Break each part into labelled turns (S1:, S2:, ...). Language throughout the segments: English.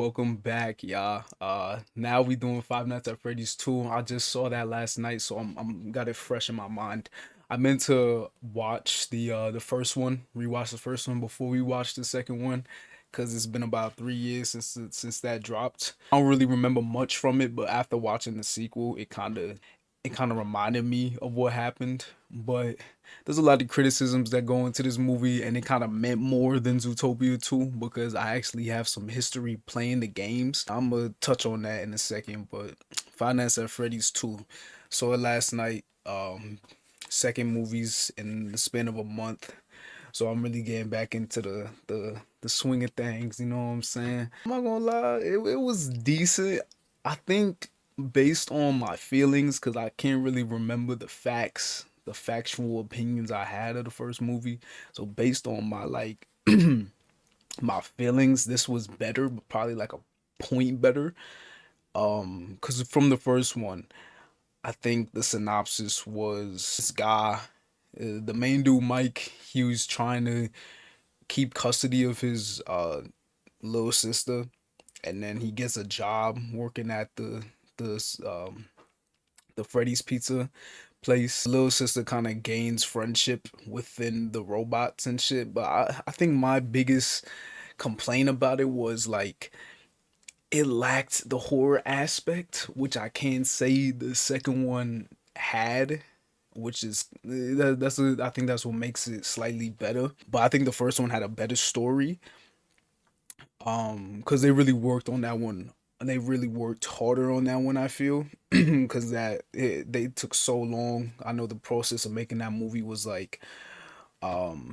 S1: Welcome back, y'all. Now we doing Five Nights at Freddy's 2. I just saw that last night, so I'm got it fresh in my mind. I meant to watch the first one, rewatch the first one before we watch the second one, because it's been about 3 years since that dropped. I don't really remember much from it, but after watching the sequel, it kind of reminded me of what happened. But there's a lot of criticisms that go into this movie, and it kind of meant more than Zootopia 2 because I actually have some history playing the games. I'm gonna touch on that in a second, but Five Nights at Freddy's 2. Saw it last night. Second movies in the span of a month. So I'm really getting back into the swing of things, you know what I'm saying? I'm not gonna lie, it was decent. I think based on my feelings, because I can't really remember the facts, the factual opinions I had of the first movie. So based on my my feelings, this was better, but probably like a point better. Because from the first one, I think the synopsis was this guy, the main dude Mike, he was trying to keep custody of his little sister, and then he gets a job working at the the Freddy's Pizza place. Little sister kind of gains friendship within the robots and shit. But I think my biggest complaint about it was like it lacked the horror aspect, which I can say the second one had, which is I think that's what makes it slightly better. But I think the first one had a better story, because they really worked on that one. They really worked harder on that one, I feel, because they took so long. I know the process of making that movie was like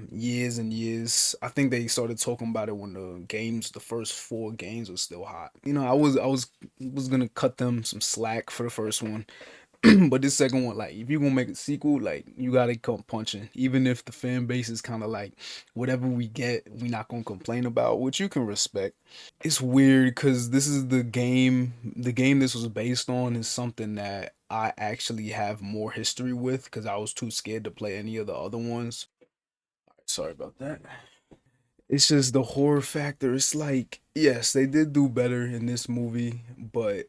S1: years and years. I think they started talking about it when the first four games were still hot. I was gonna cut them some slack for the first one. But this second one, like, if you're gonna make a sequel, like, you gotta come punching. Even if the fan base is kind of like, whatever we get, we not gonna complain about, which you can respect. It's weird because this is the game. The game this was based on is something that I actually have more history with because I was too scared to play any of the other ones. Sorry about that. It's just the horror factor. It's like, yes, they did do better in this movie, but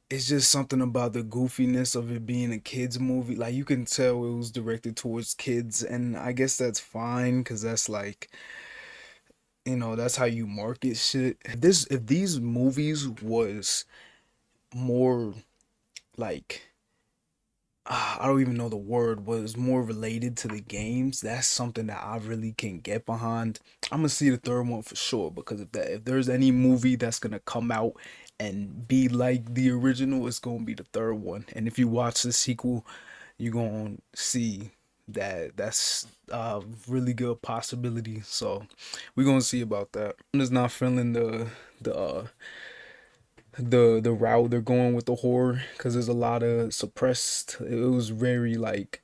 S1: it's just something about the goofiness of it being a kids movie. Like, you can tell it was directed towards kids, and I guess that's fine because that's like, that's how you market shit. If these movies was more like, I don't even know the word, was more related to the games, that's something that I really can get behind. I'm gonna see the third one for sure, because if there's any movie that's gonna come out and be like the original, it's gonna be the third one. And if you watch the sequel, you're gonna see that that's a really good possibility. So we're gonna see about that. I'm just not feeling the the route they're going with the horror, because there's a lot of suppressed. It was very like,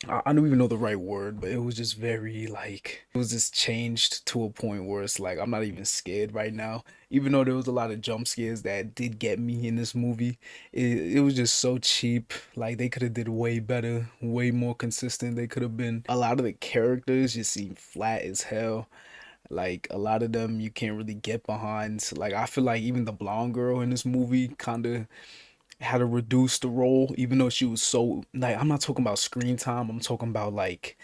S1: I don't even know the right word, but it was just very like, it was just changed to a point where it's like I'm not even scared right now. Even though there was a lot of jump scares that did get me in this movie, it was just so cheap. Like, they could have did way better, way more consistent. They could have been. A lot of the characters just seem flat as hell. Like, a lot of them you can't really get behind. Like, I feel like even the blonde girl in this movie kind of had to reduce the role, even though she was so, like, I'm not talking about screen time. I'm talking about like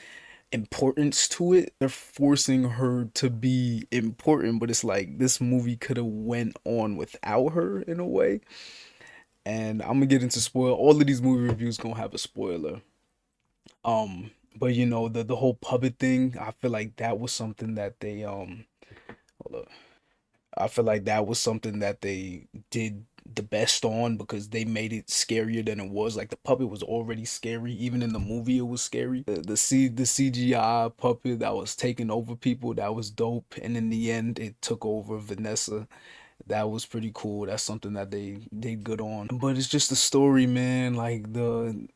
S1: importance to it. They're forcing her to be important, but it's like this movie could have went on without her in a way. And I'm gonna get into spoil. All of these movie reviews gonna have a spoiler. But the whole puppet thing, I feel like that was something that they hold up. I feel like that was something that they did the best on, because they made it scarier than it was. Like, the puppet was already scary, even in the movie it was scary. The CGI puppet that was taking over people, that was dope. And in the end, it took over Vanessa. That was pretty cool. That's something that they did good on. But it's just the story, man. Like, the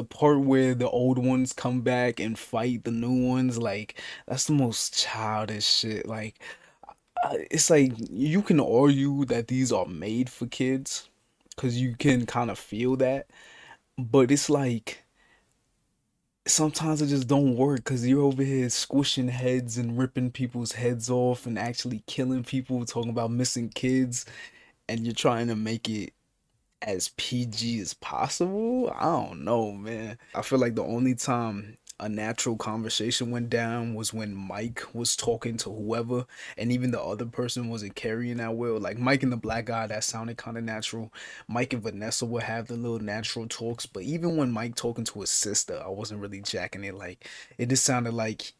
S1: part where the old ones come back and fight the new ones, like, that's the most childish shit. Like, it's like, you can argue that these are made for kids because you can kind of feel that, but it's like, sometimes it just don't work because you're over here squishing heads and ripping people's heads off and actually killing people, talking about missing kids, and you're trying to make it as PG as possible. I don't know, man. I feel like the only time a natural conversation went down was when Mike was talking to whoever, and even the other person wasn't carrying that well. Like Mike and the black guy, that sounded kind of natural. Mike and Vanessa would have the little natural talks, but even when Mike talking to his sister, I wasn't really jacking it. Like it just sounded like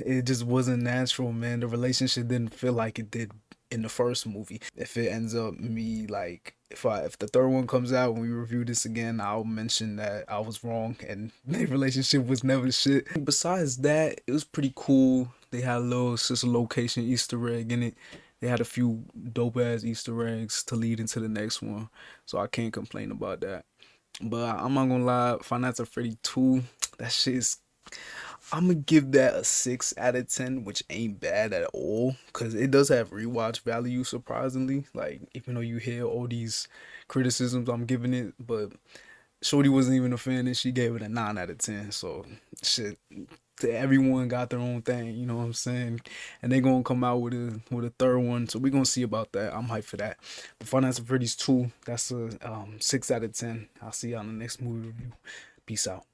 S1: it just wasn't natural, man. The relationship didn't feel like it did in the first movie. If it ends up me like if the third one comes out when we review this again, I'll mention that I was wrong and their relationship was never shit. Besides that, it was pretty cool. They had a little sister location Easter egg in it. They had a few dope ass Easter eggs to lead into the next one, so I can't complain about that. But I'm not gonna lie, Five Nights at Freddy 2, that shit is, I'm gonna give that a 6 out of 10, which ain't bad at all, because it does have rewatch value, surprisingly. Like, even though you hear all these criticisms I'm giving it, but Shorty wasn't even a fan and she gave it a 9 out of 10. So, shit, everyone got their own thing, you know what I'm saying? And they gonna come out with a third one, so we gonna see about that. I'm hyped for that. But Finance of Freddy's 2, that's a 6 out of 10. I'll see y'all in the next movie review. Peace out.